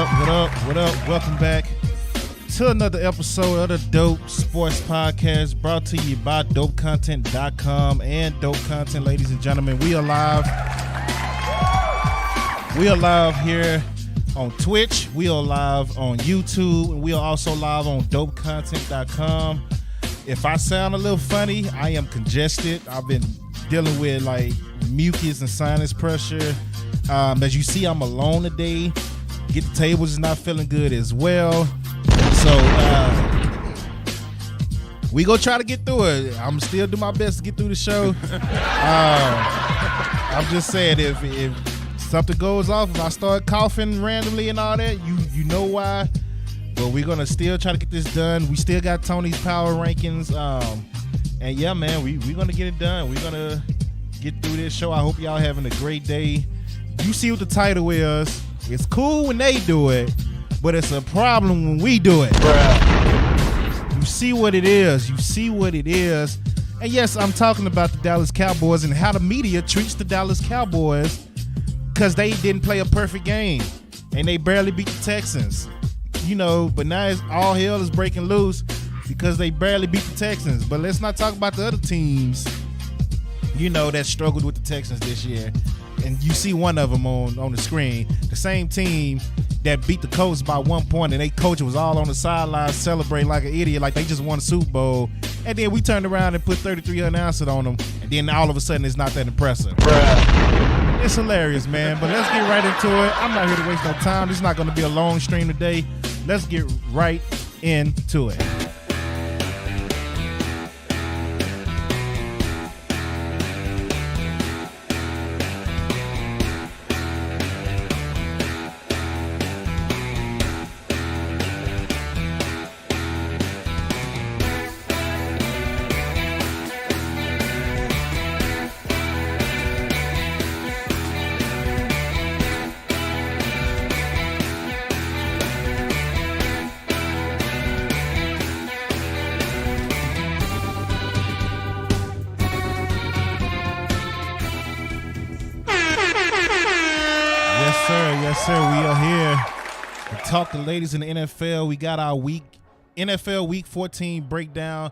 What up? Welcome back to another episode of the Dope Sports Podcast, brought to you by dopecontent.com and Dope Content. Ladies and gentlemen, we are live. We are live here on Twitch. We are live on YouTube, and we are also live on dopecontent.com. If I sound a little funny, I am congested. I've been dealing with like mucus and sinus pressure. As you see, I'm alone today. Get the tables is not feeling good as well. So we gonna try to get through it. I'm still do my best to get through the show. I'm just saying, if something goes off, if I start coughing randomly and all that, you know why. But we're gonna still try to get this done. We still got Tony's power rankings. And yeah, man, we're gonna get it done. We're gonna get through this show. I hope y'all having a great day. You see what the title is. It's cool when they do it, but it's a problem when we do it. Bruh. You see what it is. And yes, I'm talking about the Dallas Cowboys and how the media treats the Dallas Cowboys because they didn't play a perfect game and they barely beat the Texans. You know, but now it's all hell is breaking loose because they barely beat the Texans. But let's not talk about the other teams, you know, that struggled with the Texans this year. And you see one of them on the screen. The same team that beat the Colts by 1 point, and they coach was all on the sidelines celebrating like an idiot, like they just won a Super Bowl. And then we turned around and put 33 unanswered on them, and then all of a sudden it's not that impressive. Bruh. It's hilarious, man. But let's get right into it. I'm not here to waste no time. This is not going to be a long stream today. Let's get right into it. Yes, sir. We are here to talk to ladies in the NFL. We got our NFL Week 14 breakdown.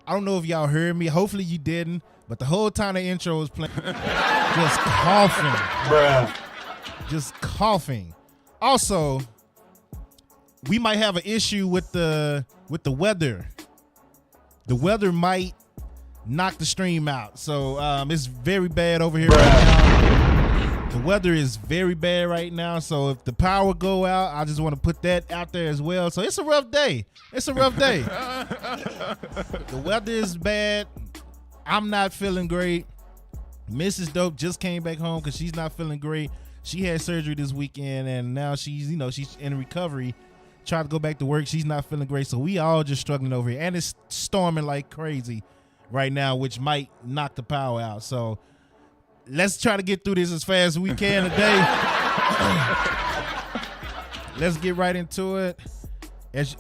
I don't know if y'all heard me. Hopefully you didn't. But the whole time the intro was playing, just coughing. Bruh. Just coughing. Also, we might have an issue with the weather. The weather might knock the stream out. So it's very bad over here right now. The weather is very bad right now, so if the power go out, I just want to put that out there as well. So it's a rough day. The weather is bad. I'm not feeling great. Mrs. Dope just came back home because she's not feeling great. She had surgery this weekend, and now she's in recovery, trying to go back to work. She's not feeling great, so we all just struggling over here. And it's storming like crazy right now, which might knock the power out. So let's try to get through this as fast as we can today. Let's get right into it.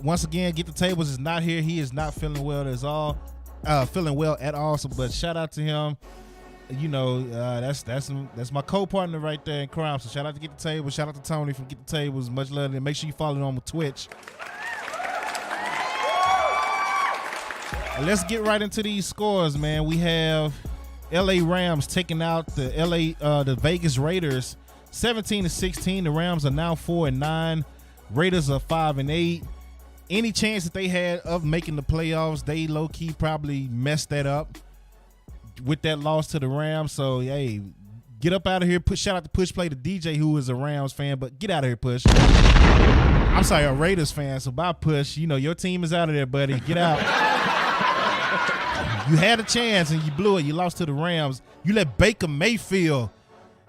Once again, Get the Tables is not here. He is not feeling well at all. So, but shout out to him. You know, that's my co-partner right there in crime. So shout out to Get the Tables. Shout out to Tony from Get the Tables. Much love. And make sure you follow him on Twitch. And let's get right into these scores, man. We have LA Rams taking out the Vegas Raiders 17-16. The Rams are now 4-9. Raiders are 5-8. Any chance that they had of making the playoffs, they low-key probably messed that up with that loss to the Rams. So, hey, get up out of here. Shout out to Push Play to DJ, who is a Rams fan, but get out of here, Push. I'm sorry, a Raiders fan, so bye, Push. You know, your team is out of there, buddy. Get out. You had a chance and you blew it. You lost to the Rams. You let Baker Mayfield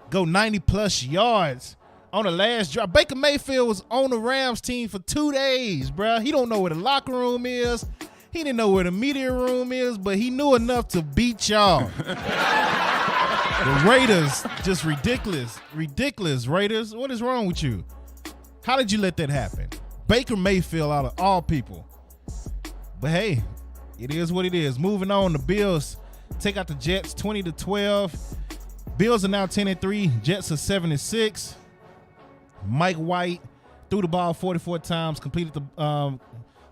go 90-plus yards on the last drive. Baker Mayfield was on the Rams team for 2 days, bro. He don't know where the locker room is. He didn't know where the media room is, but he knew enough to beat y'all. The Raiders, just ridiculous. Ridiculous, Raiders. What is wrong with you? How did you let that happen? Baker Mayfield out of all people. But hey, it is what it is. Moving on, the Bills take out the Jets 20-12. Bills are now 10-3. Jets are 7-6. Mike White threw the ball 44 times, completed the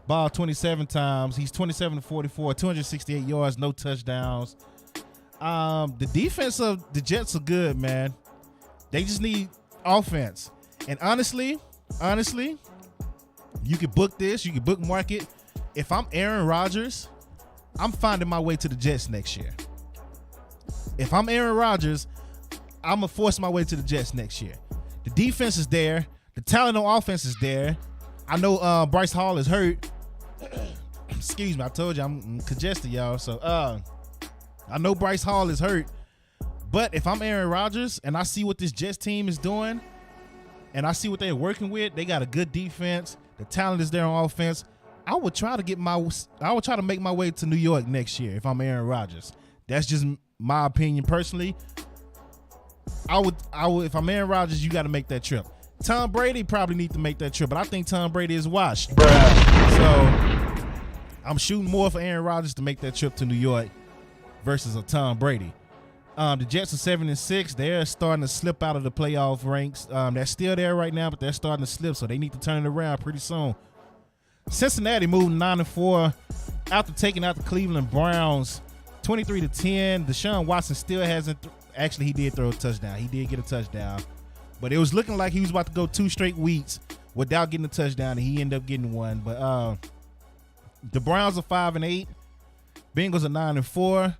ball 27 times. He's 27 to 44, 268 yards, no touchdowns. The defense of the Jets are good, man. They just need offense. And honestly, you can book this, you can bookmark it. If I'm Aaron Rodgers, I'm finding my way to the Jets next year. If I'm Aaron Rodgers, I'm going to force my way to the Jets next year. The defense is there. The talent on offense is there. I know Bryce Hall is hurt. Excuse me, I told you I'm congested, y'all. So I know Bryce Hall is hurt. But if I'm Aaron Rodgers and I see what this Jets team is doing and I see what they're working with, they got a good defense. The talent is there on offense. I would try to make my way to New York next year if I'm Aaron Rodgers. That's just my opinion personally. I would if I'm Aaron Rodgers, you got to make that trip. Tom Brady probably need to make that trip, but I think Tom Brady is washed. So I'm shooting more for Aaron Rodgers to make that trip to New York versus a Tom Brady. The Jets are 7-6. They're starting to slip out of the playoff ranks. They're still there right now, but they're starting to slip, so they need to turn it around pretty soon. Cincinnati moved 9-4 after taking out the Cleveland Browns 23-10. Deshaun Watson still hasn't. Actually, he did throw a touchdown. He did get a touchdown, but it was looking like he was about to go 2 straight weeks without getting a touchdown, and he ended up getting one. But the Browns are 5-8. Bengals are 9-4.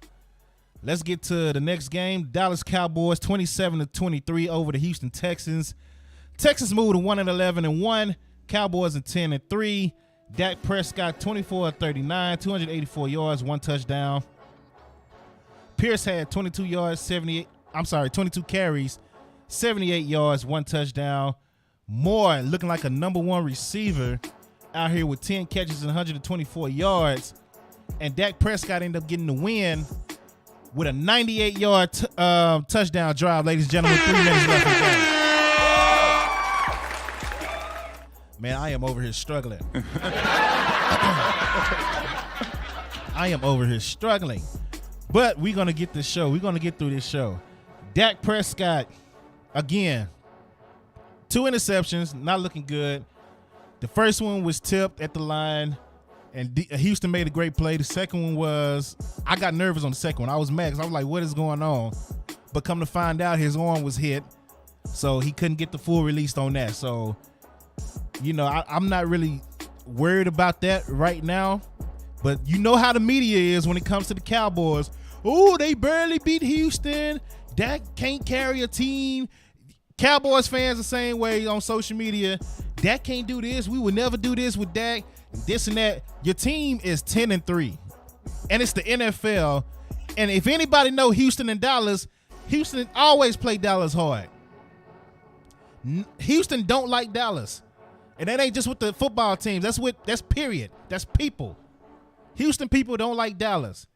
Let's get to the next game. Dallas Cowboys 27-23 over the Houston Texans. Texans moved to 1-11-1. Cowboys are 10-3. Dak Prescott 24-39, 284 yards, 1 touchdown. Pierce had 22 carries, 78 yards, 1 touchdown. Moore looking like a number 1 receiver out here with 10 catches and 124 yards. And Dak Prescott ended up getting the win with a 98-yard touchdown drive, ladies and gentlemen. 3 minutes left in the game. Man, I am over here struggling. But we're going to get this show. We're going to get through this show. Dak Prescott, again, 2 interceptions, not looking good. The first one was tipped at the line, and Houston made a great play. The second one was, I got nervous on the second one. I was mad because I was like, what is going on? But come to find out, his arm was hit, so he couldn't get the full release on that. So, you know, I'm not really worried about that right now. But you know how the media is when it comes to the Cowboys. Oh, they barely beat Houston. Dak can't carry a team. Cowboys fans the same way on social media. Dak can't do this. We would never do this with Dak. This and that. Your team is 10-3. And it's the NFL. And if anybody know Houston and Dallas, Houston always play Dallas hard. Houston don't like Dallas. And that ain't just with the football teams. That's period. That's people. Houston people don't like Dallas.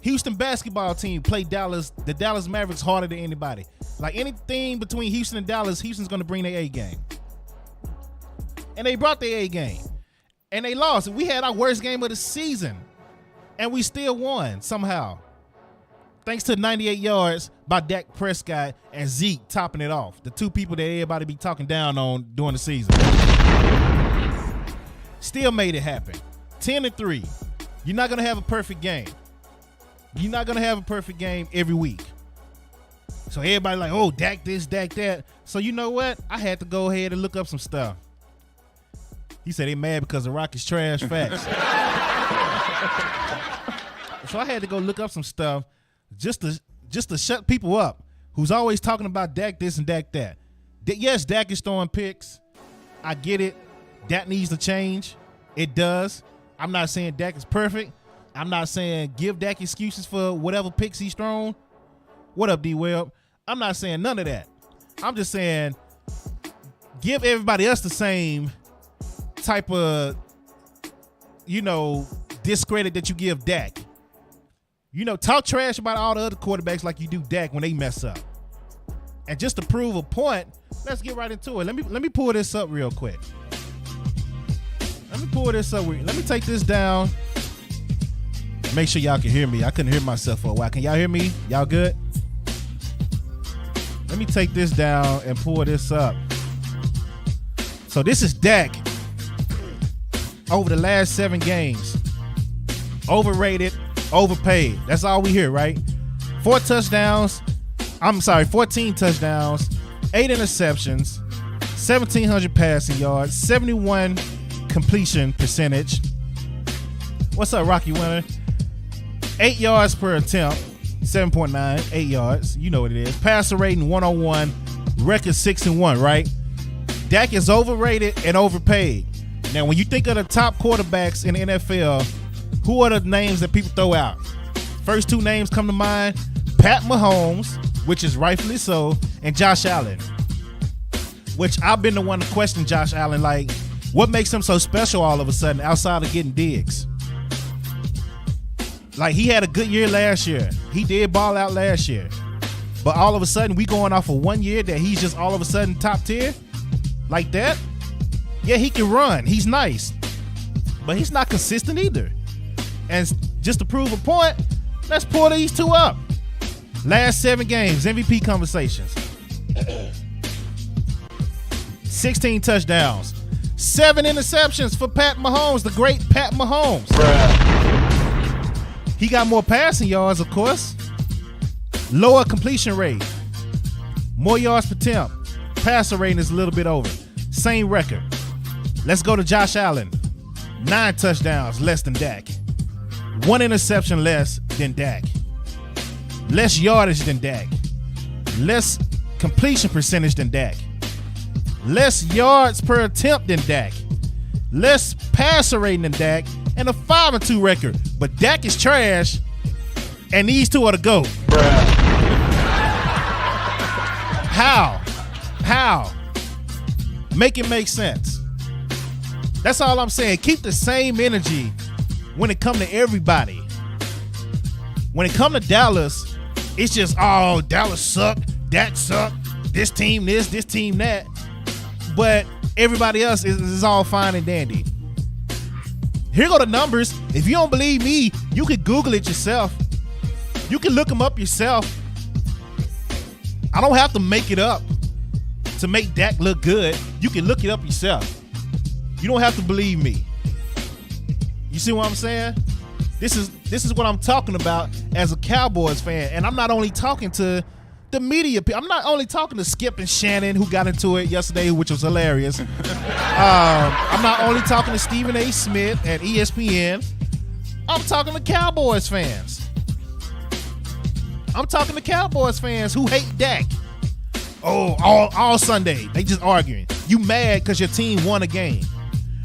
Houston basketball team play Dallas, the Dallas Mavericks, harder than anybody. Like anything between Houston and Dallas, Houston's going to bring their A game. And they brought their A game. And they lost. We had our worst game of the season. And we still won somehow. Thanks to 98 yards by Dak Prescott and Zeke topping it off. The 2 people that everybody be talking down on during the season. Still made it happen. 10-3. You're not going to have a perfect game. You're not going to have a perfect game every week. So everybody like, oh, Dak this, Dak that. So you know what? I had to go ahead and look up some stuff. He said they mad because the Rock is trash. Facts. So I had to go look up some stuff just to shut people up who's always talking about Dak this and Dak that. Yes, Dak is throwing picks. I get it. Dak needs to change. It does. I'm not saying Dak is perfect. I'm not saying give Dak excuses for whatever picks he's thrown. What up, D-Web? I'm not saying none of that. I'm just saying give everybody else the same type of, discredit that you give Dak. Talk trash about all the other quarterbacks like you do Dak when they mess up. And just to prove a point, let's get right into it. Let me pull this up real quick. Let me take this down. Make sure y'all can hear me. I couldn't hear myself for a while. Can y'all hear me? Y'all good? Let me take this down and pull this up. So this is Dak over the last 7 games. Overrated, overpaid. That's all we hear, right? 14 touchdowns, 8 interceptions, 1,700 passing yards, 71 completion percentage. What's up, Rocky Winner? 8 yards per attempt, 7.9, 8 yards. You know what it is. Passer rating 101, record 6-1, right? Dak is overrated and overpaid. Now, when you think of the top quarterbacks in the NFL, who are the names that people throw out? First 2 names come to mind: Pat Mahomes, which is rightfully so, and Josh Allen, which I've been the one to question Josh Allen. Like, what makes him so special all of a sudden outside of getting digs? Like, he had a good year last year. He did ball out last year. But all of a sudden, we going off of 1 year that he's just all of a sudden top tier? Like that? Yeah, he can run. He's nice. But he's not consistent either. And just to prove a point, let's pull these 2 up. Last 7 games, MVP conversations. 16 touchdowns. 7 interceptions for Pat Mahomes, the great Pat Mahomes. He got more passing yards, of course. Lower completion rate. More yards per attempt. Passer rating is a little bit over. Same record. Let's go to Josh Allen. 9 touchdowns less than Dak. 1 interception less than Dak. Less yardage than Dak. Less completion percentage than Dak. Less yards per attempt than Dak. Less passer rating than Dak. And a 5-2 record. But Dak is trash, and these 2 are the GOAT. How? Make it make sense. That's all I'm saying. Keep the same energy when it come to everybody. When it come to Dallas, it's just, oh, Dallas suck, Dak suck, this team this team that. But everybody else is all fine and dandy. Here go the numbers. If you don't believe me, you can Google it yourself. You can look them up yourself. I don't have to make it up to make Dak look good. You can look it up yourself. You don't have to believe me. You see what I'm saying? This is what I'm talking about as a Cowboys fan. And I'm not only talking to the media. I'm not only talking to Skip and Shannon, who got into it yesterday, which was hilarious. I'm not only talking to Stephen A. Smith at ESPN. I'm talking to Cowboys fans. I'm talking to Cowboys fans who hate Dak. Oh, all Sunday, they just arguing. You mad because your team won a game.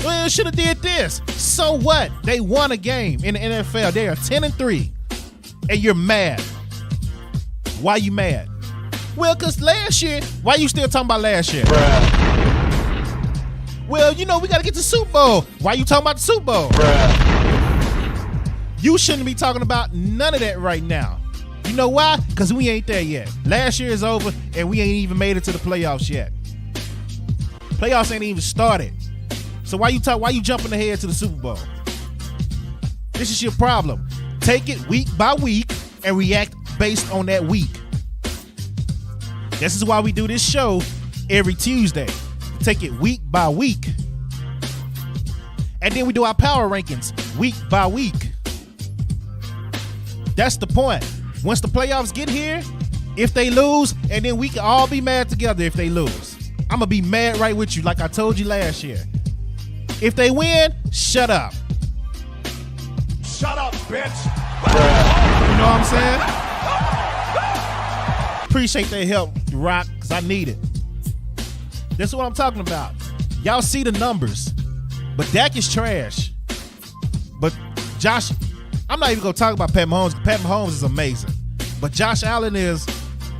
Well, should have did this. So what? They won a game in the NFL. They are 10-3, and you're mad. Why you mad? Well, because last year, why you still talking about last year? Bruh. Well, we got to get to the Super Bowl. Why you talking about the Super Bowl? Bruh. You shouldn't be talking about none of that right now. You know why? Because we ain't there yet. Last year is over, and we ain't even made it to the playoffs yet. Playoffs ain't even started. So why you jumping ahead to the Super Bowl? This is your problem. Take it week by week and react based on that week. This is why we do this show every Tuesday. Take it week by week. And then we do our power rankings week by week. That's the point. Once the playoffs get here, if they lose, and then we can all be mad together if they lose. I'm going to be mad right with you like I told you last year. If they win, shut up. Shut up, bitch. You know what I'm saying? Appreciate their help, Rock, because I need it. That's what I'm talking about. Y'all see the numbers. But Dak is trash. But Josh, I'm not even going to talk about Pat Mahomes. Pat Mahomes is amazing. But Josh Allen is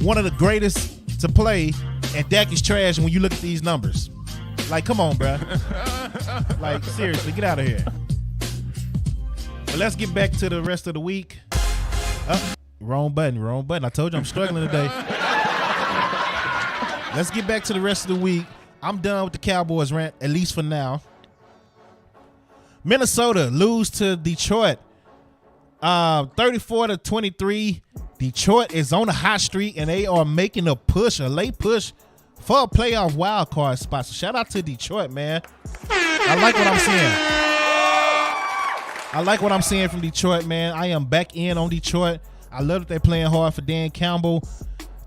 one of the greatest to play, and Dak is trash when you look at these numbers. Like, come on, bro. Like, seriously, get out of here. But let's get back to the rest of the week. Wrong button. I told you I'm struggling today. Let's get back to the rest of the week. I'm done with the Cowboys rant, at least for now. Minnesota lose to Detroit. 34-23. Detroit is on a hot streak, and they are making a late push for a playoff wild card spot. So shout out to Detroit, man. I like what I'm seeing. I like what I'm seeing from Detroit, man. I am back in on Detroit. I love that they're playing hard for Dan Campbell.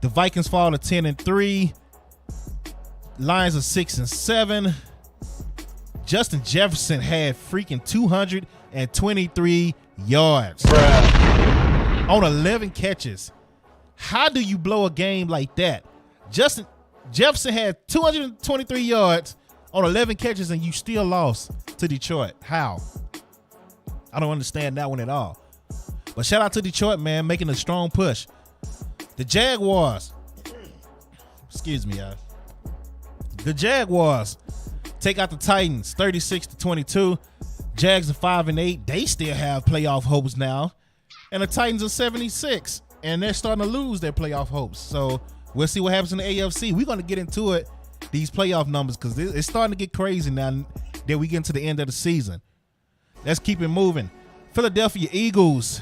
The Vikings fall to 10-3. Lions are 6-7. Justin Jefferson had freaking 223 yards on 11 catches. How do you blow a game like that? Justin Jefferson had 223 yards on 11 catches and you still lost to Detroit. How? I don't understand that one at all. But shout out to Detroit, man, making a strong push. The Jaguars. Excuse me, y'all. The Jaguars take out the Titans 36-22. Jags are 5-8. They still have playoff hopes now. And the Titans are 76. And they're starting to lose their playoff hopes. So we'll see what happens in the AFC. We're going to get into it, these playoff numbers, because it's starting to get crazy now that we get into the end of the season. Let's keep it moving. Philadelphia Eagles,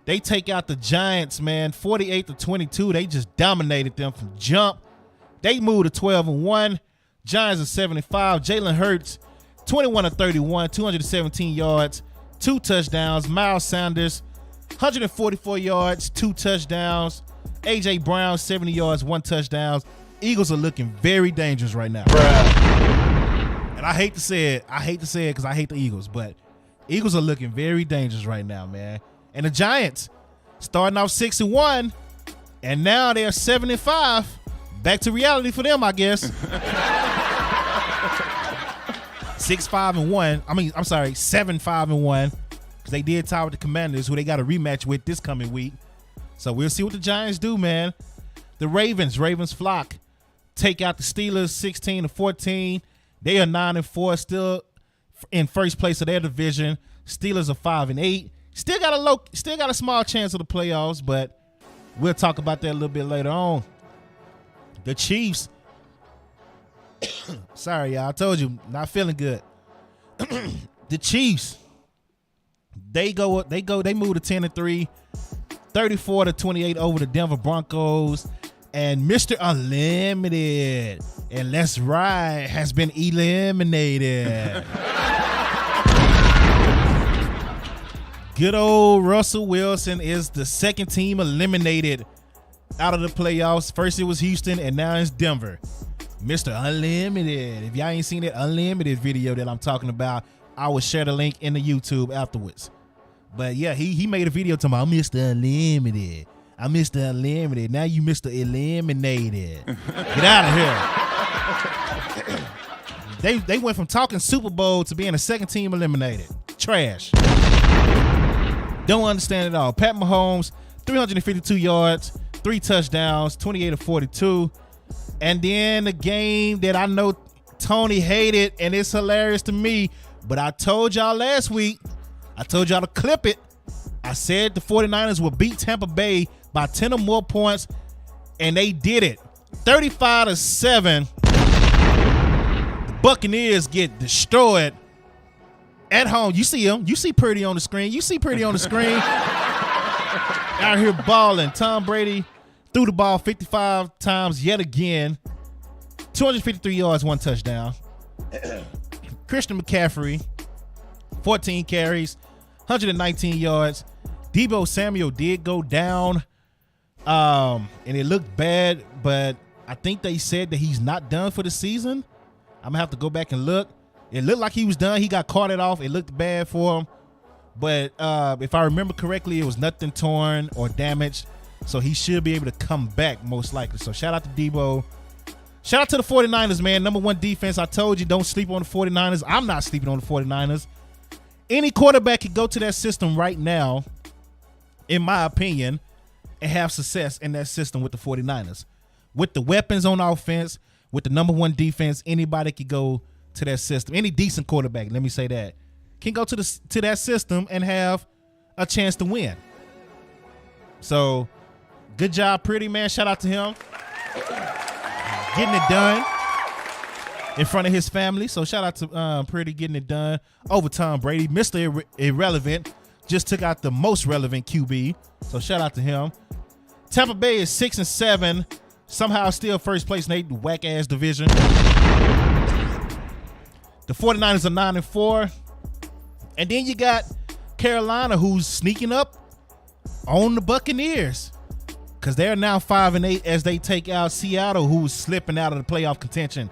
they take out the Giants, man, 48-22. They just dominated them from jump. They moved to 12-1. Giants are 75. Jalen Hurts, 21-31, 217 yards, 2 touchdowns. Miles Sanders, 144 yards, 2 touchdowns. A.J. Brown, 70 yards, 1 touchdown. Eagles are looking very dangerous right now. And I hate to say it because I hate the Eagles, but Eagles are looking very dangerous right now, man. And the Giants starting off 6-1, and now they're 7-5. Back to reality for them, I guess. 6-5-1. I'm sorry, 7-5-1. Because they did tie with the Commanders, who they got a rematch with this coming week. So we'll see what the Giants do, man. The Ravens flock, take out the Steelers 16-14. They are 9-4, still in first place of their division. Steelers are 5-8. Still got a small chance of the playoffs, but we'll talk about that a little bit later on. The Chiefs. Sorry, y'all. I told you, not feeling good. The Chiefs. They move to 10-3, 34-28 over the Denver Broncos. And Mr. Unlimited, and Let's Ride, has been eliminated. Good old Russell Wilson is the second team eliminated out of the playoffs. First it was Houston, and now it's Denver. Mr. Unlimited. If y'all ain't seen that Unlimited video that I'm talking about, I will share the link in the YouTube afterwards. But yeah, he made a video talking about Mr. Unlimited. I'm Mr. Unlimited. Now you Mr. Eliminated. Get out of here. They went from talking Super Bowl to being a second team eliminated. Trash. Don't understand it all. Pat Mahomes, 352 yards, 3 touchdowns, 28-42. And then the game that I know Tony hated, and it's hilarious to me, but I told y'all last week, I told y'all to clip it. I said the 49ers will beat Tampa Bay by 10 or more points, and they did it. 35-7. The Buccaneers get destroyed at home. You see them. You see Purdy on the screen. Out here balling. Tom Brady threw the ball 55 times yet again. 253 yards, 1 touchdown. Christian McCaffrey, 14 carries, 119 yards. Deebo Samuel did go down, and it looked bad, but I think they said that he's not done for the season. I'm going to have to go back and look. It looked like he was done. He got carted off. It looked bad for him. But if I remember correctly, it was nothing torn or damaged, so he should be able to come back most likely. So shout out to Deebo. Shout out to the 49ers, man. Number 1 defense. I told you, don't sleep on the 49ers. I'm not sleeping on the 49ers. Any quarterback could go to that system right now, in my opinion, and have success in that system with the 49ers. With the weapons on offense, with the number 1 defense, anybody could go to that system. Any decent quarterback, let me say that, can go to that system and have a chance to win. So, good job, Pretty, man. Shout out to him. Getting it done in front of his family. So, shout out to Pretty getting it done over Tom Brady. Mr. Irrelevant just took out the most relevant QB. So, shout out to him. Tampa Bay is 6-7. somehow still first place in their whack-ass division. The 49ers are 9-4. And then you got Carolina, who's sneaking up on the Buccaneers, because they're now 5-8 as they take out Seattle, who's slipping out of the playoff contention.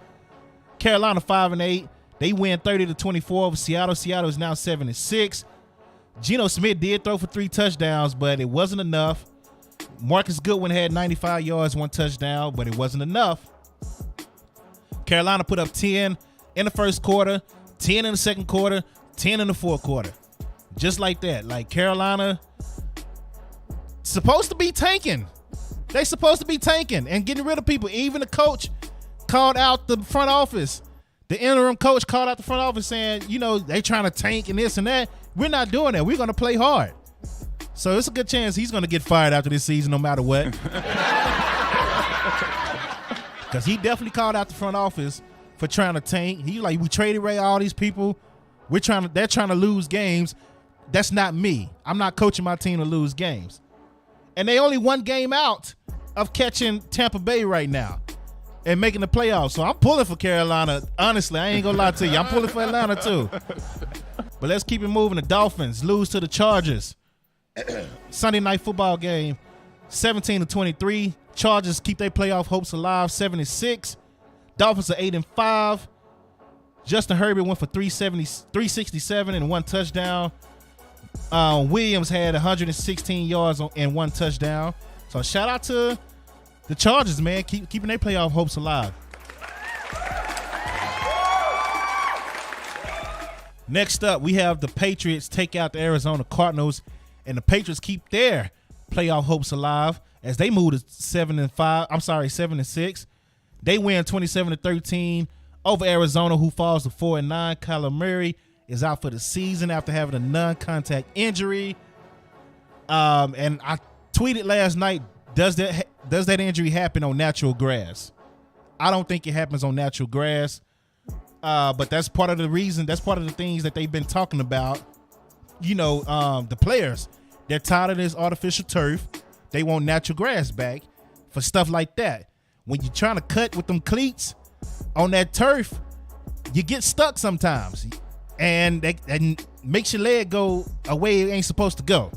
Carolina 5-8. They win 30-24 over Seattle. Seattle is now 7-6. Geno Smith did throw for 3 touchdowns, but it wasn't enough. Marcus Goodwin had 95 yards, 1 touchdown, but it wasn't enough. Carolina put up 10 in the first quarter, 10 in the second quarter, 10 in the fourth quarter. Just like that. Like, Carolina supposed to be tanking. They supposed to be tanking and getting rid of people. Even the coach called out the front office. The interim coach called out the front office saying, you know, they trying to tank and this and that. We're not doing that. We're going to play hard. So it's a good chance he's going to get fired after this season no matter what. Because he definitely called out the front office for trying to tank. He like, we traded away all these people. They're trying to lose games. That's not me. I'm not coaching my team to lose games. And they only 1 game out of catching Tampa Bay right now and making the playoffs. So I'm pulling for Carolina. Honestly, I ain't gonna lie to you. I'm pulling for Atlanta too. But let's keep it moving. The Dolphins lose to the Chargers. Sunday night football game, 17-23. Chargers keep their playoff hopes alive, 7-6. Dolphins are 8-5. Justin Herbert went for 367 and 1 touchdown. Williams had 116 yards and 1 touchdown. So shout out to the Chargers, man, keeping their playoff hopes alive. Next up, we have the Patriots take out the Arizona Cardinals, and the Patriots keep their playoff hopes alive as they move to 7-6. They win 27-13 over Arizona, who falls to 4-9. Kyler Murray is out for the season after having a non-contact injury. And I tweeted last night, does that injury happen on natural grass? I don't think it happens on natural grass. But that's part of the reason. That's part of the things that they've been talking about. You know, the players, they're tired of this artificial turf. They want natural grass back for stuff like that. When you're trying to cut with them cleats on that turf, you get stuck sometimes. And that makes your leg go a way it ain't supposed to go.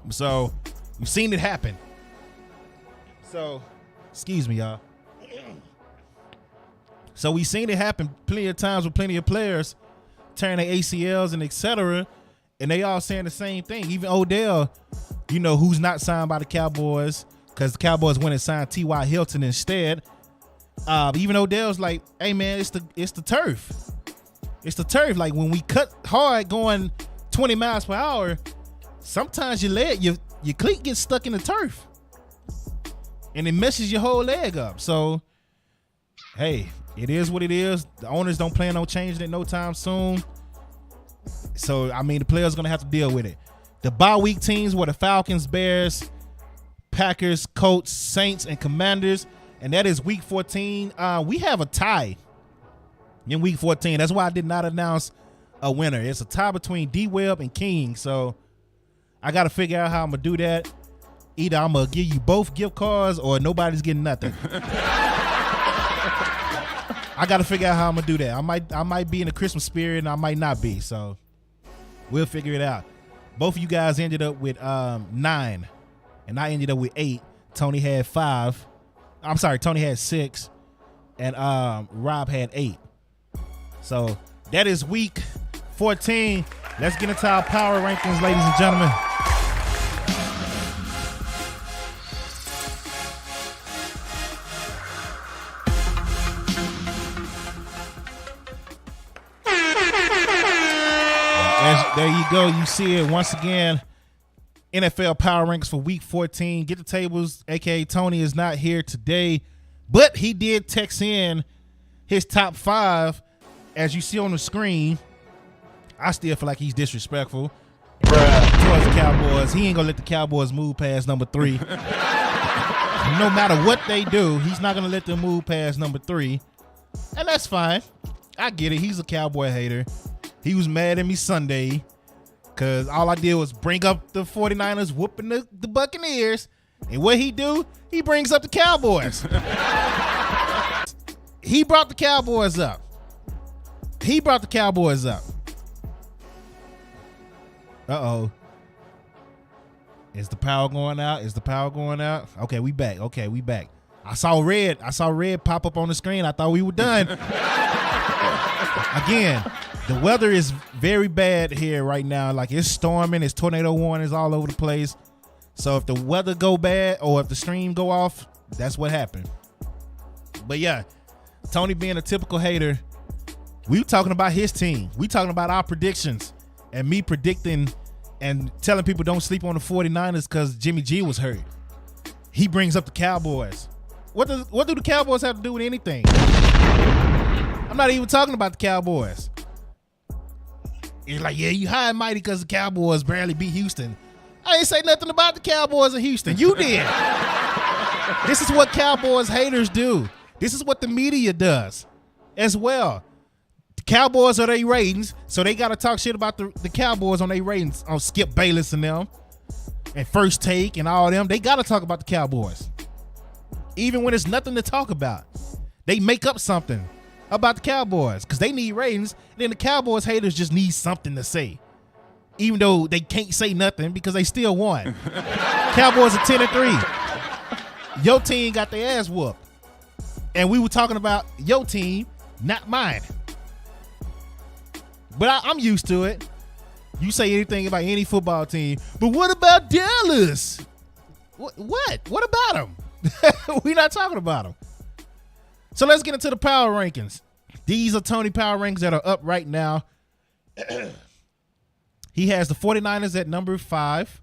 So you've seen it happen. So, excuse me, y'all. So we've seen it happen plenty of times with plenty of players tearing their ACLs and etc. And they all saying the same thing. Even Odell, you know, who's not signed by the Cowboys, because the Cowboys went and signed T.Y. Hilton instead. Even Odell's like, hey man, it's the turf. It's the turf. Like when we cut hard going 20 miles per hour, sometimes your cleat gets stuck in the turf. And it messes your whole leg up. So, hey, it is what it is. The owners don't plan on changing it no time soon. So, I mean, the players are going to have to deal with it. The bye week teams were the Falcons, Bears, Packers, Colts, Saints, and Commanders. And that is week 14. We have a tie in week 14. That's why I did not announce a winner. It's a tie between D-Web and King. So, I got to figure out how I'm going to do that. Either I'm going to give you both gift cards or nobody's getting nothing. I got to figure out how I'm going to do that. I might be in the Christmas spirit and I might not be. So we'll figure it out. Both of you guys ended up with 9 and I ended up with 8. Tony had 5. I'm sorry, Tony had 6 and Rob had 8. So that is week 14. Let's get into our power rankings, ladies and gentlemen. There you go. You see it once again. NFL Power Rankings for Week 14. Get the tables, a.k.a. Tony is not here today, but he did text in his top 5. As you see on the screen, I still feel like he's disrespectful towards the Cowboys. He ain't going to let the Cowboys move past number 3. No matter what they do, he's not going to let them move past number 3. And that's fine. I get it. He's a Cowboy hater. He was mad at me Sunday because all I did was bring up the 49ers whooping the Buccaneers. And what he do? He brings up the Cowboys. He brought the Cowboys up. Uh-oh. Is the power going out? Okay, we back. I saw red pop up on the screen. I thought we were done. Again, the weather is very bad here right now. Like, it's storming, it's tornado warnings all over the place. So if the weather go bad or if the stream go off, that's what happened. But yeah, Tony being a typical hater, we were talking about his team. We talking about our predictions and me predicting and telling people don't sleep on the 49ers because Jimmy G was hurt. He brings up the Cowboys. What do the Cowboys have to do with anything? I'm not even talking about the Cowboys. It's like, yeah, you high and mighty because the Cowboys barely beat Houston. I ain't say nothing about the Cowboys in Houston. You did. This is what Cowboys haters do. This is what the media does as well. The Cowboys are their ratings, so they got to talk shit about the Cowboys on their ratings, on Skip Bayless and them, and First Take and all them. They got to talk about the Cowboys. Even when there's nothing to talk about. They make up something about the Cowboys because they need ratings. And then the Cowboys haters just need something to say. Even though they can't say nothing because they still won. Cowboys are 10-3. Your team got their ass whooped. And we were talking about your team, not mine. But I'm used to it. You say anything about any football team. But what about Dallas? What? What about them? We're not talking about them. So let's get into the power rankings. These are Tony power rankings that are up right now. He has the 49ers at number 5,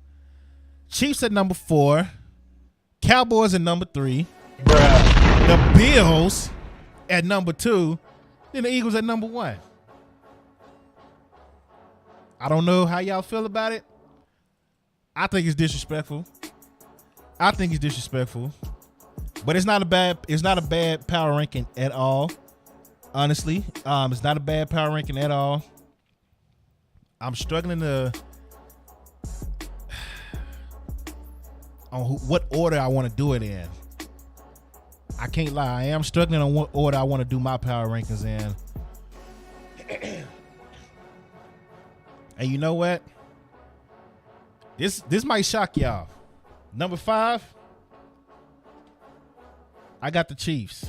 Chiefs at number 4, Cowboys at number 3, the Bills at number 2, then the Eagles at number 1. I don't know how y'all feel about it. I think it's disrespectful. But it's not a bad power ranking at all. Honestly, it's not a bad power ranking at all. I'm struggling on what order I want to do it in. I can't lie. I am struggling on what order I want to do my power rankings in. And you know what? This might shock y'all. Number 5, I got the Chiefs.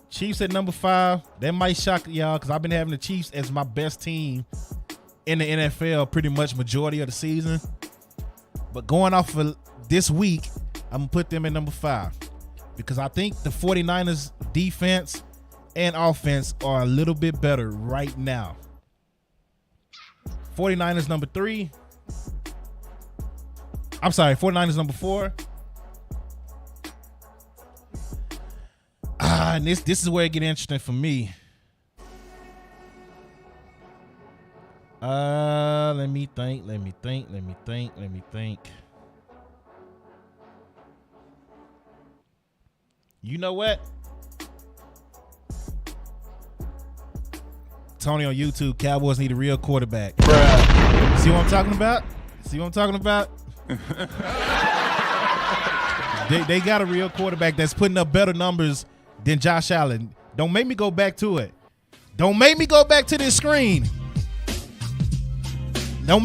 Chiefs at number 5. That might shock y'all because I've been having the Chiefs as my best team in the NFL pretty much majority of the season. But going off of this week, I'm going to put them at number 5 because I think the 49ers defense and offense are a little bit better right now. 49ers number 3. I'm sorry, 49ers number 4. And this is where it get interesting for me. Let me think. You know what? Tony on YouTube, Cowboys need a real quarterback. Bruh. See what I'm talking about? They got a real quarterback that's putting up better numbers than Josh Allen. Don't make me go back to it. Don't make me go back to this screen. You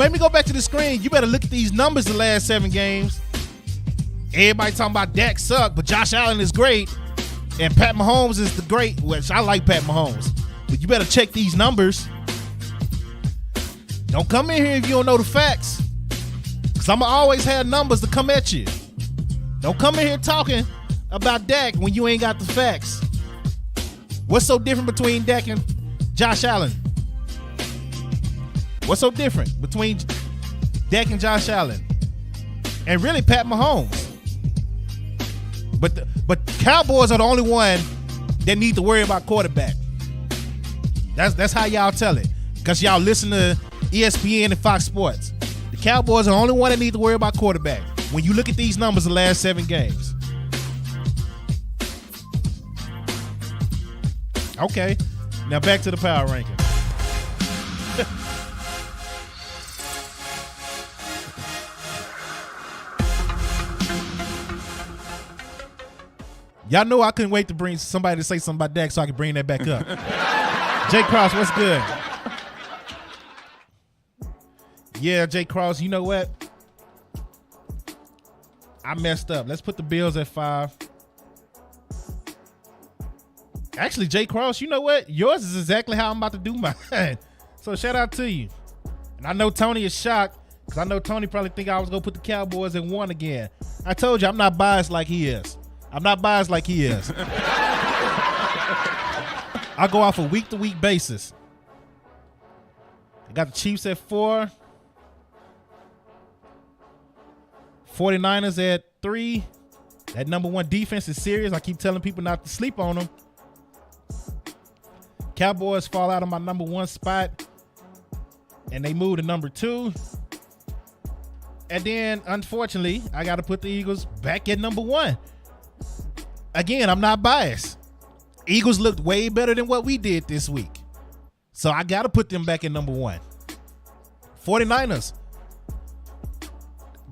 better look at these numbers the last 7 games. Everybody talking about Dak suck, but Josh Allen is great. And Pat Mahomes is the great, which I like Pat Mahomes. But you better check these numbers. Don't come in here if you don't know the facts. Because I'm going to always have numbers to come at you. Don't come in here talking about Dak when you ain't got the facts. What's so different between Dak and Josh Allen? What's so different between Dak and Josh Allen? And really Pat Mahomes. But Cowboys are the only one that need to worry about quarterback. That's how y'all tell it. Because y'all listen to ESPN and Fox Sports. The Cowboys are the only one that need to worry about quarterback. When you look at these numbers the last 7 games. Okay. Now back to the power ranking. Y'all know I couldn't wait to bring somebody to say something about Dak so I could bring that back up. Jay Cross, what's good? Yeah, Jay Cross, you know what? I messed up. Let's put the Bills at 5. Actually, Jay Cross, you know what? Yours is exactly how I'm about to do mine. So shout out to you. And I know Tony is shocked because I know Tony probably think I was going to put the Cowboys at 1 again. I told you I'm not biased like he is. I go off a week-to-week basis. I got the Chiefs at 4. 49ers at 3. That number 1 defense is serious. I keep telling people not to sleep on them. Cowboys fall out of my number 1 spot, and they move to number 2. And then, unfortunately, I got to put the Eagles back at number 1. Again, I'm not biased. Eagles looked way better than what we did this week. So I got to put them back at number 1. 49ers,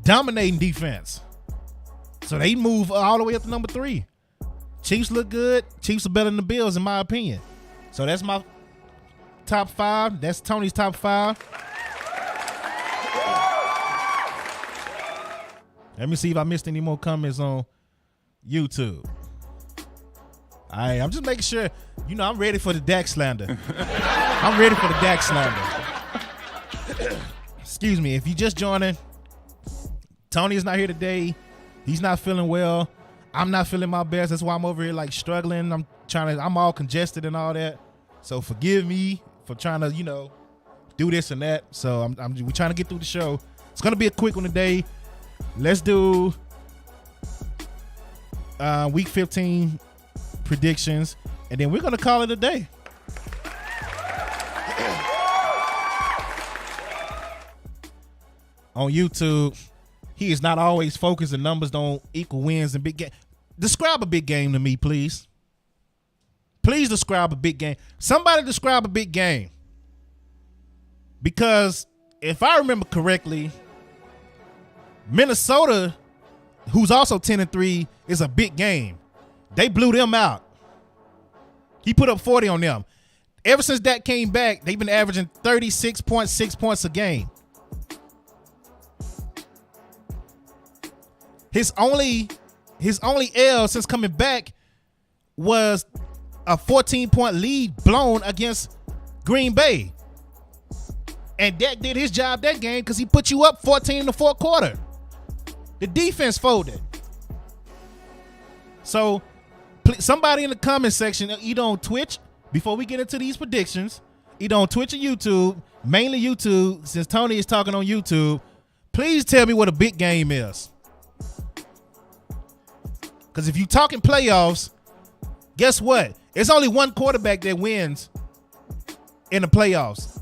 dominating defense. So they move all the way up to number 3. Chiefs look good. Chiefs are better than the Bills, in my opinion. So that's my top 5. That's Tony's top 5. Let me see if I missed any more comments on YouTube. All right, I'm just making sure. You know, I'm ready for the Dak slander. Excuse me. If you just joining, Tony is not here today. He's not feeling well. I'm not feeling my best. That's why I'm over here like struggling. I'm all congested and all that. So forgive me for trying to, do this and that. So we're trying to get through the show. It's going to be a quick one today. Let's do week 15 predictions, and then we're going to call it a day. On YouTube, he is not always focused and numbers don't equal wins and big game. Describe a big game to me, please. Please describe a big game. Somebody describe a big game. Because if I remember correctly, Minnesota, who's also 10-3, is a big game. They blew them out. He put up 40 on them. Ever since that came back, they've been averaging 36.6 points a game. His only L since coming back was a 14-point lead blown against Green Bay. And Dak did his job that game because he put you up 14 in the fourth quarter. The defense folded. So somebody in the comment section, either on Twitch, before we get into these predictions, either on Twitch or YouTube, mainly YouTube, since Tony is talking on YouTube, please tell me what a big game is. Because if you're talking playoffs, guess what? It's only one quarterback that wins in the playoffs.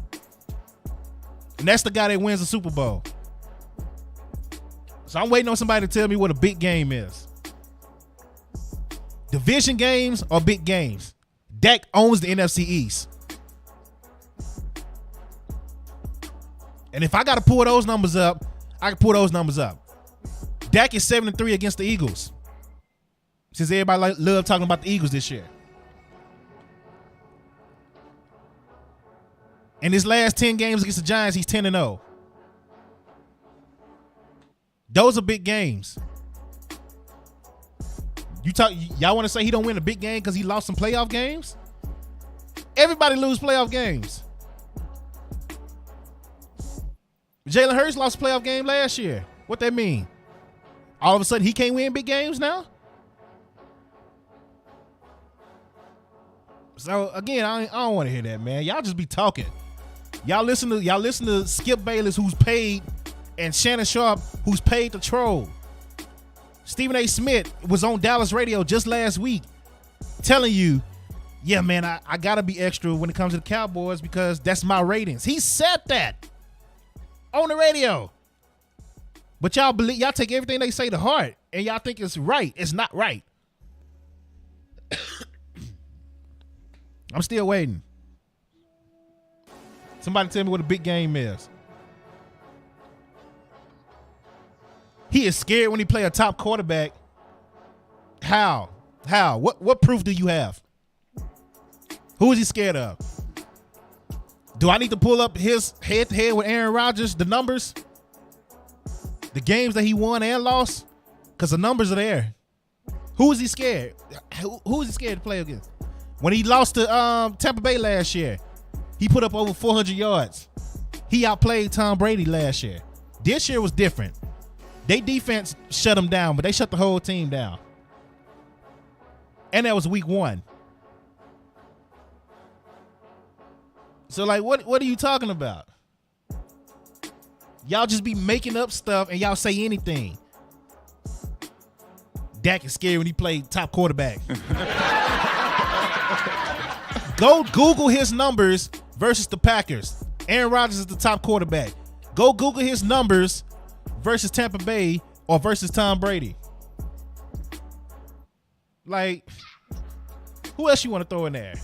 And that's the guy that wins the Super Bowl. So I'm waiting on somebody to tell me what a big game is. Division games or big games? Dak owns the NFC East. And if I got to pull those numbers up, I can pull those numbers up. Dak is 7-3 against the Eagles. Since everybody love talking about the Eagles this year. In his last 10 games against the Giants, he's 10-0. Those are big games. Y'all want to say he don't win a big game because he lost some playoff games? Everybody lose playoff games. Jalen Hurts lost a playoff game last year. What that mean? All of a sudden he can't win big games now? So again, I don't want to hear that, man. Y'all just be talking. Y'all listen to Skip Bayless, who's paid, and Shannon Sharp, who's paid to troll. Stephen A. Smith was on Dallas radio just last week telling you, yeah, man, I gotta be extra when it comes to the Cowboys because that's my ratings. He said that on the radio. But y'all take everything they say to heart and y'all think it's right. It's not right. I'm still waiting. Somebody tell me what a big game is. He is scared when he play a top quarterback. How? How? What proof do you have? Who is he scared of? Do I need to pull up his head-to-head with Aaron Rodgers, the numbers? The games that he won and lost? Because the numbers are there. Who is he scared? Who is he scared to play against? When he lost to Tampa Bay last year, he put up over 400 yards. He outplayed Tom Brady last year. This year was different. They defense shut him down, but they shut the whole team down. And that was week 1. So, like, what are you talking about? Y'all just be making up stuff and y'all say anything. Dak is scary when he played top quarterback. Go Google his numbers versus the Packers. Aaron Rodgers is the top quarterback. Go Google his numbers versus Tampa Bay or versus Tom Brady. Like, who else you want to throw in there?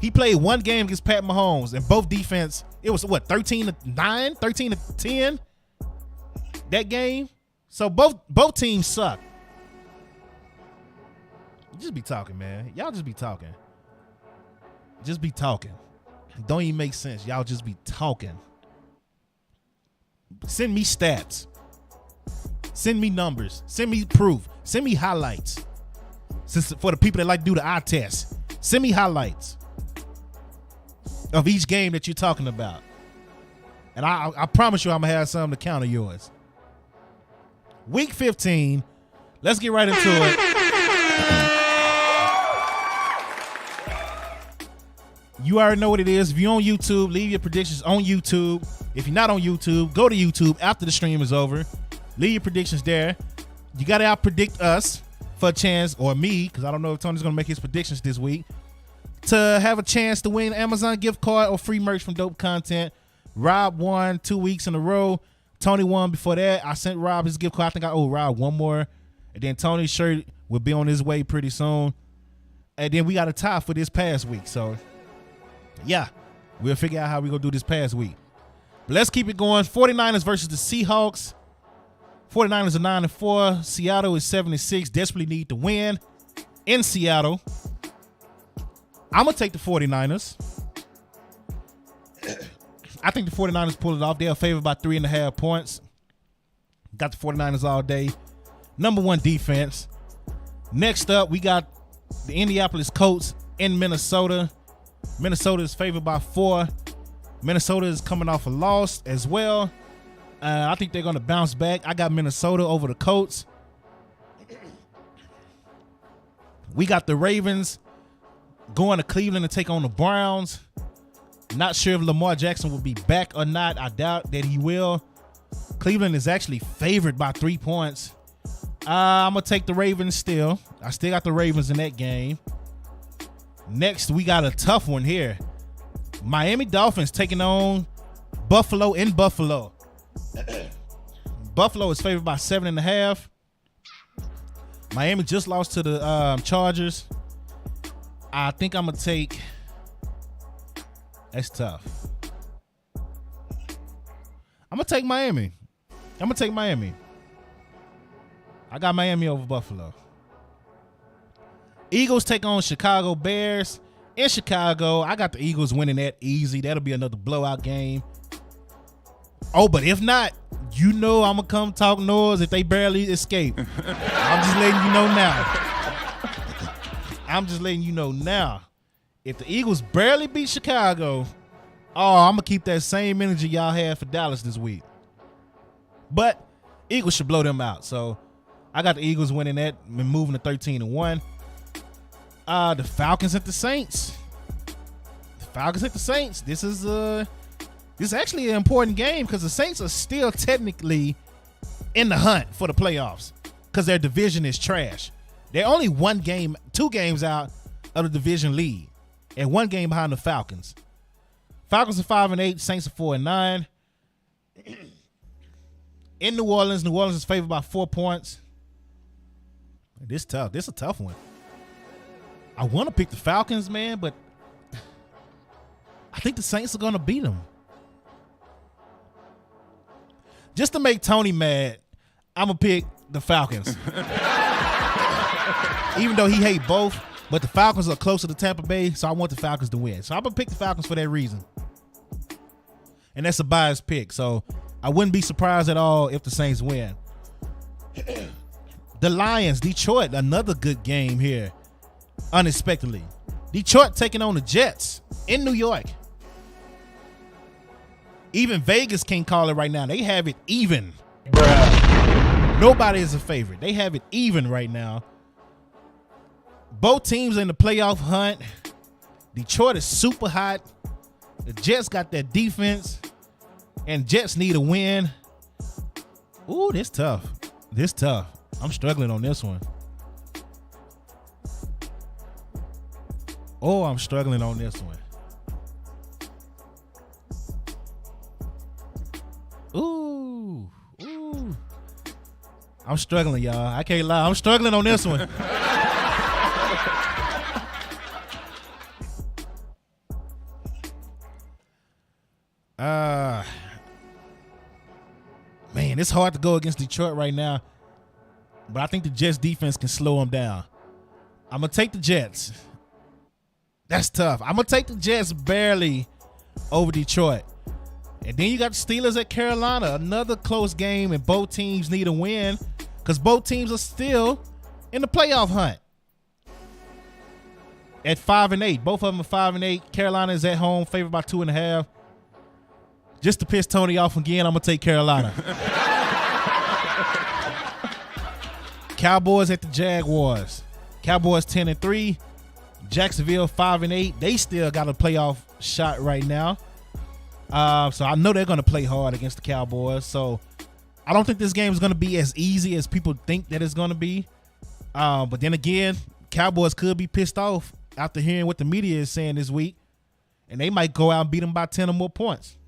He played one game against Pat Mahomes, and both defense, it was what, 13-9, 13-10 that game? So both teams suck. You just be talking, man. Y'all just be talking. Just be talking. Don't even make sense. Y'all just be talking. Send me stats. Send me numbers. Send me proof. Send me highlights. Since for the people that like to do the eye test, send me highlights of each game that you're talking about. And I promise you I'm going to have something to counter yours. Week 15. Let's get right into it. You already know what it is. If you're on YouTube, leave your predictions on YouTube. If you're not on YouTube, go to YouTube after the stream is over. Leave your predictions there. You got to out-predict us for a chance, or me, because I don't know if Tony's going to make his predictions this week, to have a chance to win an Amazon gift card or free merch from Dope Content. Rob won 2 weeks in a row. Tony won before that. I sent Rob his gift card. I think I owe Rob one more. And then Tony's shirt will be on his way pretty soon. And then we got a tie for this past week. So, yeah, we'll figure out how we're going to do this past week. But let's keep it going. 49ers versus the Seahawks. 49ers are 9-4. Seattle is 7-6. Desperately need to win in Seattle. I'm going to take the 49ers. I think the 49ers pull it off. They're favored by 3.5 points. Got the 49ers all day. Number 1 defense. Next up, we got the Indianapolis Colts in Minnesota. Minnesota is favored by 4. Minnesota is coming off a loss as well. I think they're going to bounce back. I got Minnesota over the Colts. We got the Ravens going to Cleveland to take on the Browns. Not sure if Lamar Jackson will be back or not. I doubt that he will. Cleveland is actually favored by 3 points. I'm going to take the Ravens still. I still got the Ravens in that game. Next, we got a tough one here. Miami Dolphins taking on Buffalo in Buffalo. Buffalo is favored by 7.5. Miami just lost to the Chargers. I think I'm going to take... That's tough. I'm going to take Miami. I got Miami over Buffalo. Eagles take on Chicago Bears. In Chicago, I got the Eagles winning that easy. That'll be another blowout game. Oh, but if not, you know I'm going to come talk noise if they barely escape. I'm just letting you know now. If the Eagles barely beat Chicago, I'm going to keep that same energy y'all had for Dallas this week. But Eagles should blow them out. So I got the Eagles winning that and moving to 13-1. The Falcons at the Saints. This is actually an important game because the Saints are still technically in the hunt for the playoffs because their division is trash. They're only 2 games out of the division lead and 1 game behind the Falcons. Falcons are 5-8, Saints are 4-9. In New Orleans is favored by 4 points. This is tough. This is a tough one. I want to pick the Falcons, man, but I think the Saints are going to beat them. Just to make Tony mad, I'm going to pick the Falcons. even though he hate both, but the Falcons are closer to Tampa Bay, so I want the Falcons to win. So I'm gonna pick the Falcons for that reason. And that's a biased pick, so I wouldn't be surprised at all if the Saints win. The Lions, Detroit, another good game here, unexpectedly. Detroit taking on the Jets in New York. Even Vegas can't call it right now. They have it even. Bruh. Nobody is a favorite. They have it even right now. Both teams in the playoff hunt. Detroit is super hot. The Jets got that defense. And Jets need a win. Ooh, this tough. This tough. I'm struggling on this one. Oh, I'm struggling on this one. Ooh. I'm struggling, y'all. I can't lie. I'm struggling on this one. Man, it's hard to go against Detroit right now, but I think the Jets defense can slow them down. I'm going to take the Jets. That's tough. I'm going to take the Jets barely over Detroit. And then you got the Steelers at Carolina, another close game, and both teams need a win because both teams are still in the playoff hunt at 5-8. Both of them are 5-8. Carolina is at home, favored by 2.5. Just to piss Tony off again, I'm going to take Carolina. Cowboys at the Jaguars. Cowboys 10-3. Jacksonville 5-8. They still got a playoff shot right now. So I know they're going to play hard against the Cowboys. So I don't think this game is going to be as easy as people think that it's going to be. But then again, Cowboys could be pissed off after hearing what the media is saying this week. And they might go out and beat them by 10 or more points.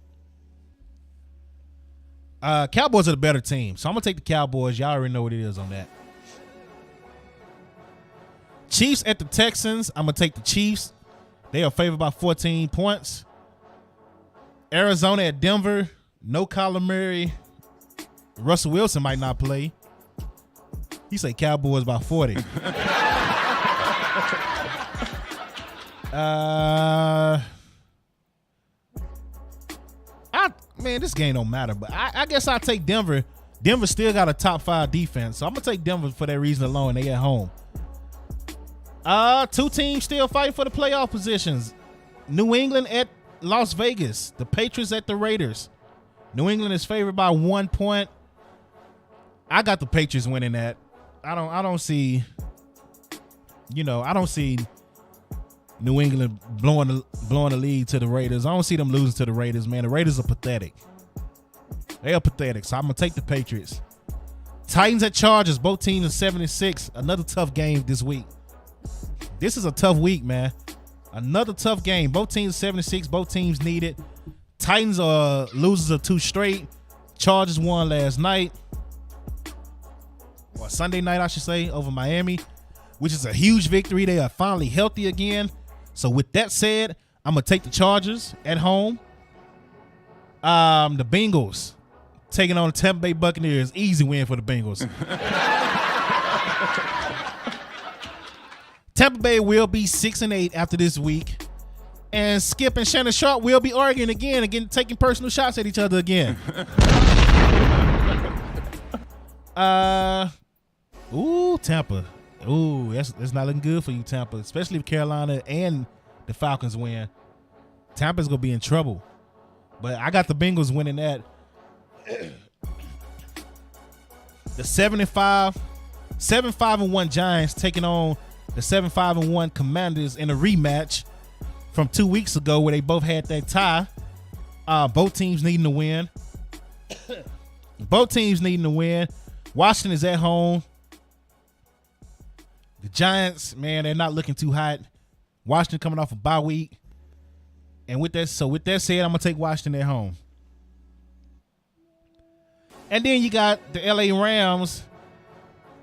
Cowboys are the better team. So I'm going to take the Cowboys. Y'all already know what it is on that. Chiefs at the Texans. I'm going to take the Chiefs. They are favored by 14 points. Arizona at Denver. No Kyler Murray. Russell Wilson might not play. He say Cowboys by 40. Man, this game don't matter, but I guess I'll take Denver. Denver still got a top 5 defense, so I'm going to take Denver for that reason alone. They at home. Two teams still fighting for the playoff positions. New England at Las Vegas. The Patriots at the Raiders. New England is favored by 1 point. I got the Patriots winning that. I don't see New England blowing the lead to the Raiders. I don't see them losing to the Raiders, man. The Raiders are pathetic. They are pathetic, so I'm going to take the Patriots. Titans at Chargers. Both teams are 7-6. Another tough game this week. This is a tough week, man. Another tough game. Both teams 7-6. Both teams need it. Titans are losers of 2 straight. Chargers won last night. Or Sunday night, I should say, over Miami, which is a huge victory. They are finally healthy again. So with that said, I'm going to take the Chargers at home. The Bengals taking on the Tampa Bay Buccaneers. Easy win for the Bengals. Tampa Bay will be 6-8 after this week. And Skip and Shannon Sharp will be arguing again, taking personal shots at each other again. Tampa. Ooh, that's not looking good for you, Tampa, especially if Carolina and the Falcons win. Tampa's going to be in trouble. But I got the Bengals winning that. The 7-5-1 Giants taking on the 7-5-1 Commanders in a rematch from 2 weeks ago where they both had that tie. Both teams needing to win. Washington is at home. The Giants, man, they're not looking too hot. Washington coming off a bye week. And with that said, I'm going to take Washington at home. And then you got the LA Rams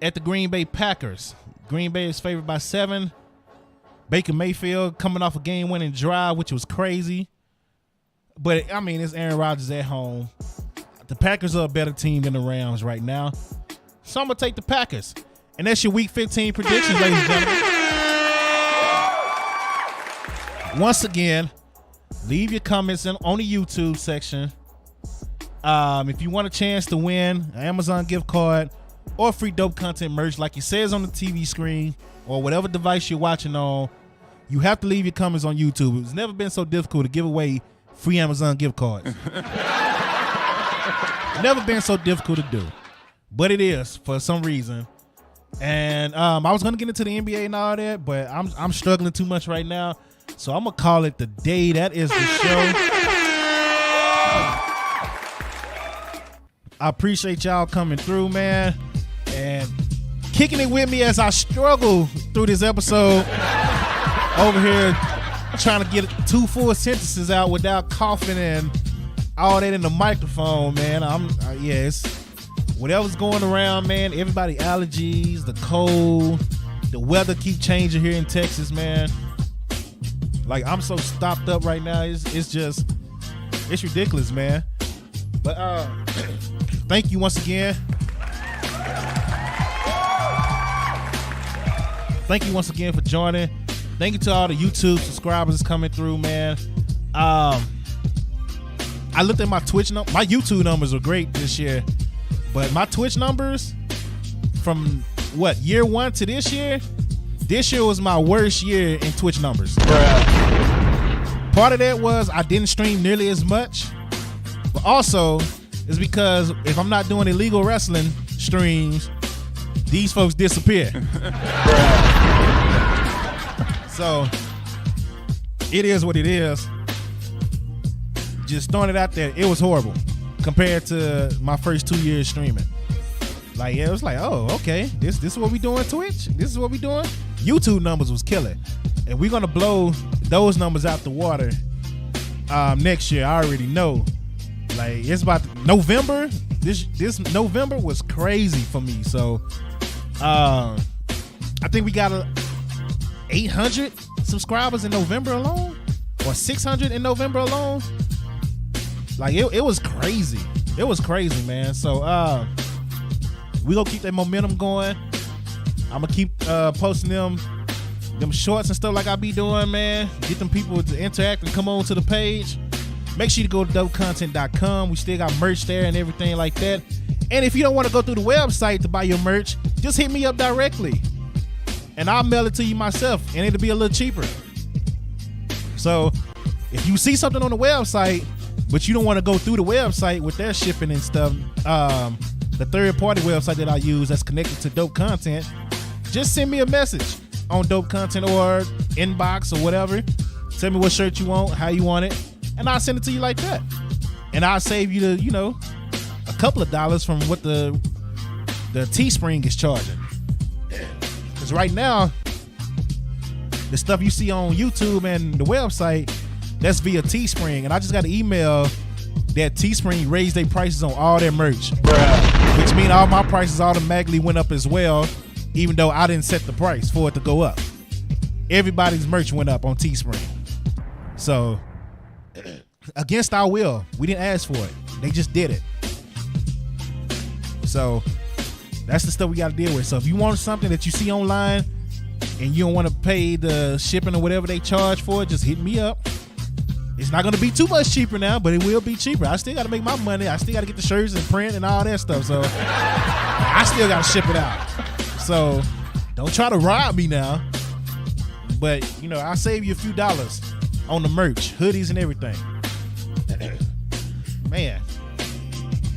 at the Green Bay Packers. Green Bay is favored by 7. Baker Mayfield coming off a game-winning drive, which was crazy. But, I mean, it's Aaron Rodgers at home. The Packers are a better team than the Rams right now. So I'm going to take the Packers. And that's your Week 15 predictions, ladies and gentlemen. Once again, leave your comments on the YouTube section. If you want a chance to win an Amazon gift card or free dope content merch like it says on the TV screen or whatever device you're watching on, you have to leave your comments on YouTube. It's never been so difficult to give away free Amazon gift cards. Never been so difficult to do, but it is for some reason. And I was gonna get into the NBA and all that, but I'm struggling too much right now, so I'm gonna call it the day. That is the show. I appreciate y'all coming through, man, and kicking it with me as I struggle through this episode over here, trying to get 2 full sentences out without coughing and all that in the microphone, man. It's whatever's going around, man. Everybody allergies, the cold, the weather keep changing here in Texas, man. Like, I'm so stopped up right now. It's ridiculous, man. But thank you once again. Thank you once again for joining. Thank you to all the YouTube subscribers coming through, man. I looked at my Twitch number. My YouTube numbers were great this year, but my Twitch numbers from year 1 to this year was my worst year in Twitch numbers. Bruh. Part of that was I didn't stream nearly as much, but also it's because if I'm not doing illegal wrestling streams, these folks disappear. So it is what it is. Just throwing it out there, it was horrible compared to my first 2 years streaming. Like, it was like, oh, okay, this is what we doing Twitch. This is what we doing. YouTube numbers was killing, and we're gonna blow those numbers out the water next year. I already know. Like, it's about November. This November was crazy for me. So I think we got 800 subscribers in November alone, or 600 in November alone. Like, it was crazy. It was crazy, man. So we gonna keep that momentum going. I'm gonna keep posting them shorts and stuff like I be doing, man. Get them people to interact and come on to the page. Make sure you go to dopecontent.com. We still got merch there and everything like that. And if you don't want to go through the website to buy your merch, just hit me up directly, and I'll mail it to you myself, and it'll be a little cheaper. So if you see something on the website, but you don't want to go through the website with their shipping and stuff, the third-party website that I use that's connected to Dope Content, just send me a message on Dope Content or inbox or whatever. Tell me what shirt you want, how you want it, and I'll send it to you like that. And I'll save you a couple of dollars from what the Teespring is charging. Because right now, the stuff you see on YouTube and the website, that's via Teespring. And I just got an email that Teespring raised their prices on all their merch. Bruh. Which means all my prices automatically went up as well, even though I didn't set the price for it to go up. Everybody's merch went up on Teespring. So, against our will, we didn't ask for it. They just did it. So, that's the stuff we got to deal with. So if you want something that you see online and you don't want to pay the shipping or whatever they charge for it, just hit me up. It's not going to be too much cheaper now, but it will be cheaper. I still got to make my money. I still got to get the shirts and print and all that stuff. So I still got to ship it out. So don't try to rob me now. But, I'll save you a few dollars on the merch, hoodies and everything. Man,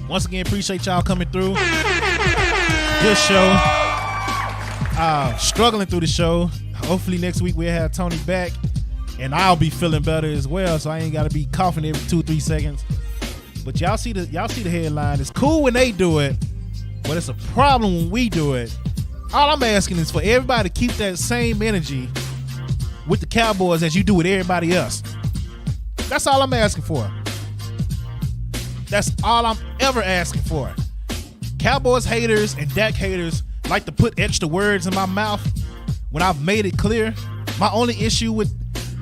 once again, appreciate y'all coming through. Good show. Struggling through the show. Hopefully next week we'll have Tony back, and I'll be feeling better as well, so I ain't gotta be coughing every 2-3 seconds. But y'all see the headline. It's cool when they do it, but it's a problem when we do it. All I'm asking is for everybody to keep that same energy with the Cowboys as you do with everybody else. That's all I'm asking for. That's all I'm ever asking for. Cowboys haters and Dak haters like to put extra words in my mouth when I've made it clear. My only issue with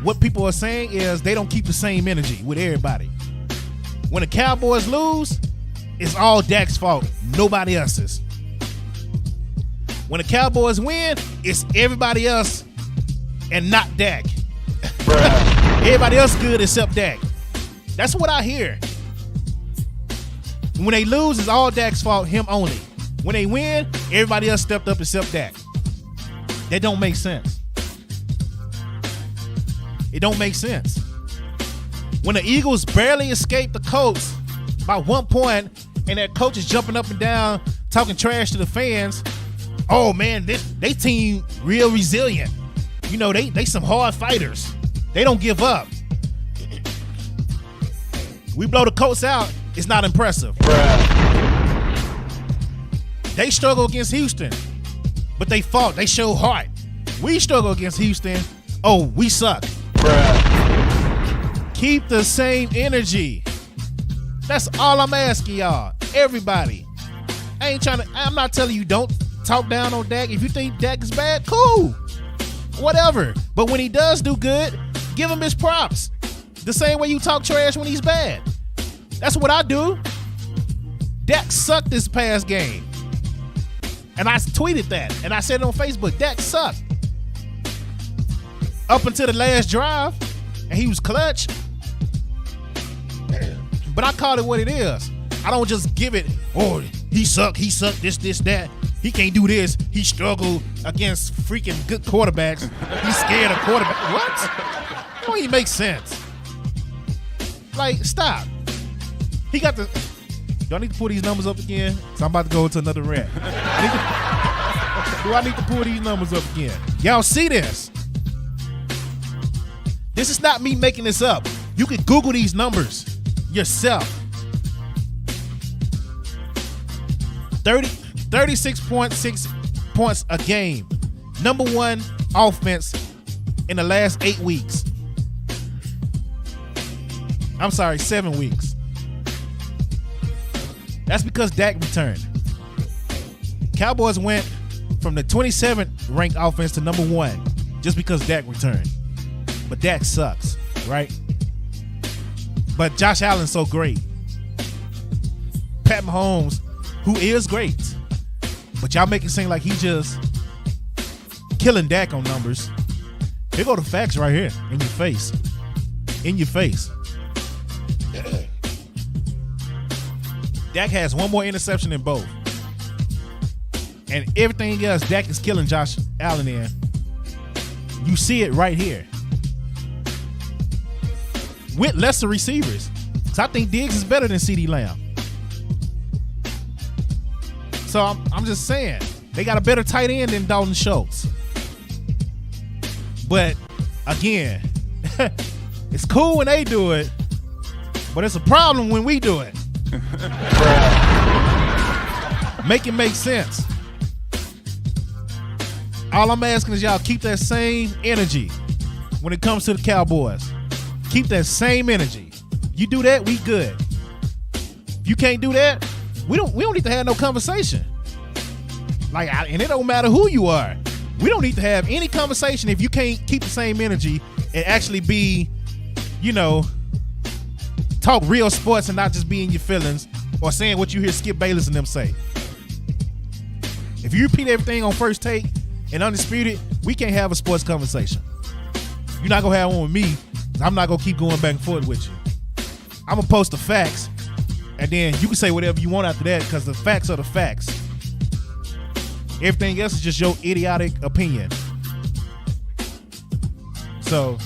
what people are saying is they don't keep the same energy with everybody. When the Cowboys lose, it's all Dak's fault, nobody else's. When the Cowboys win, it's everybody else and not Dak. Everybody else good except Dak. That's what I hear. When they lose, it's all Dak's fault, him only. When they win, everybody else stepped up except Dak. That don't make sense. It don't make sense. When the Eagles barely escaped the Colts by 1 point, and that coach is jumping up and down, talking trash to the fans. Oh man, they team real resilient. You know, they some hard fighters. They don't give up. We blow the Colts out, it's not impressive. They struggle against Houston, but they fought. They showed heart. We struggle against Houston. Oh, we suck. Keep the same energy. That's all I'm asking y'all. Everybody. I'm not telling you don't talk down on Dak. If you think Dak is bad, cool. Whatever. But when he does do good, give him his props. The same way you talk trash when he's bad. That's what I do. Dak sucked this past game. And I tweeted that. And I said it on Facebook. Dak sucked. Up until the last drive. And he was clutch. But I call it what it is. I don't just give it, oh, he sucked, this, that. He can't do this. He struggled against freaking good quarterbacks. He's scared of quarterbacks. What? That don't even make sense. Like, stop. He got the... Do I need to pull these numbers up again? So I'm about to go into another rant. Do I need to pull these numbers up again? Y'all see this? This is not me making this up. You can Google these numbers yourself. 36.6 points a game. Number one offense in the last 8 weeks. I'm sorry, 7 weeks. That's because Dak returned. Cowboys went from the 27th ranked offense to number one just because Dak returned. But Dak sucks, right? But Josh Allen's so great. Pat Mahomes, who is great. But y'all make it seem like he just killing Dak on numbers. Here go the facts right here in your face. In your face. Dak has one more interception than both. And everything else Dak is killing Josh Allen in. You see it right here. With lesser receivers. So I think Diggs is better than CeeDee Lamb. So I'm just saying, they got a better tight end than Dalton Schultz. But again, it's cool when they do it, but it's a problem when we do it. Make it make sense. All I'm asking is y'all keep that same energy when it comes to the Cowboys. Keep that same energy. You do that, we good. If you can't do that, we don't need to have no conversation. And it don't matter who you are. We don't need to have any conversation if you can't keep the same energy and actually be, talk real sports and not just be in your feelings or saying what you hear Skip Bayless and them say. If you repeat everything on First Take and Undisputed, we can't have a sports conversation. You're not gonna have one with me. I'm not gonna keep going back and forth with you. I'm gonna post the facts, and then you can say whatever you want after that because the facts are the facts. Everything else is just your idiotic opinion. So,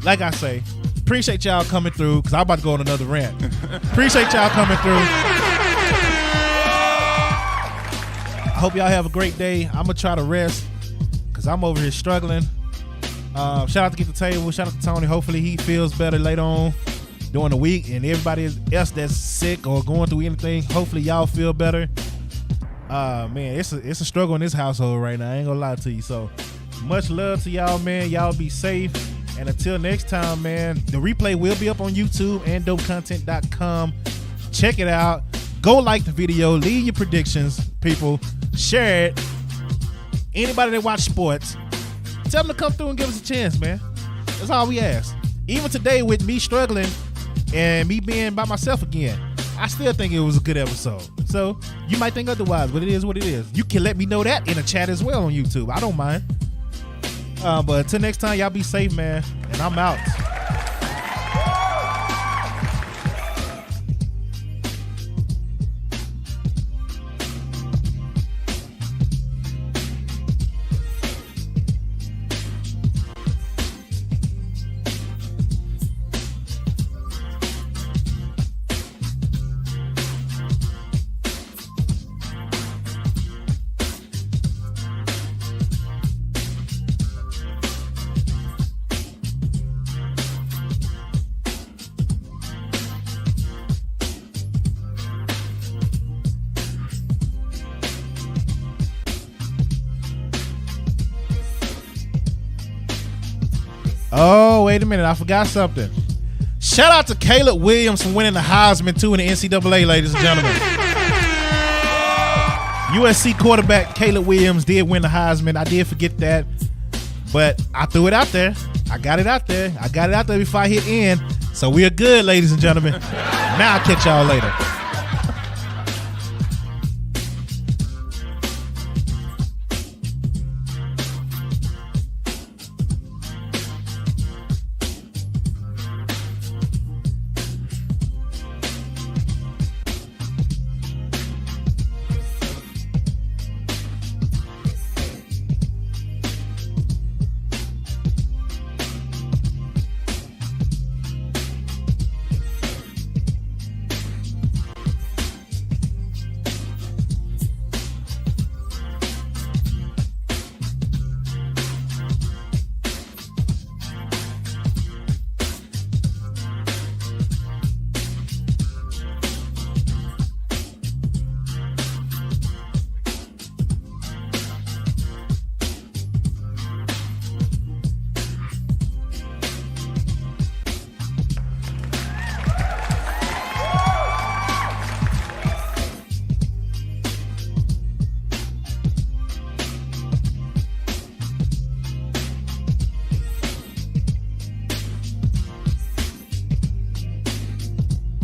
like I say, appreciate y'all coming through because I'm about to go on another rant. Appreciate y'all coming through. I hope y'all have a great day. I'm gonna try to rest because I'm over here struggling. Shout out to Get the Table. Shout out to Tony. Hopefully he feels better later on during the week. And everybody else that's sick or going through anything, hopefully y'all feel better. Man, it's a struggle in this household right now. I ain't gonna lie to you. So much love to y'all, man. Y'all be safe. And until next time, man, the replay will be up on YouTube and dopecontent.com. Check it out. Go like the video. Leave your predictions, people. Share it. Anybody that watch sports, tell them to come through and give us a chance, man. That's all we ask. Even today with me struggling and me being by myself again, I still think it was a good episode. So you might think otherwise, but it is what it is. You can let me know that in the chat as well on YouTube. I don't mind. But until next time, y'all be safe, man. And I'm out. Oh, wait a minute. I forgot something. Shout out to Caleb Williams for winning the Heisman, too, in the NCAA, ladies and gentlemen. USC quarterback Caleb Williams did win the Heisman. I did forget that, but I threw it out there. I got it out there. I got it out there before I hit end. So we're good, ladies and gentlemen. Now I'll catch y'all later.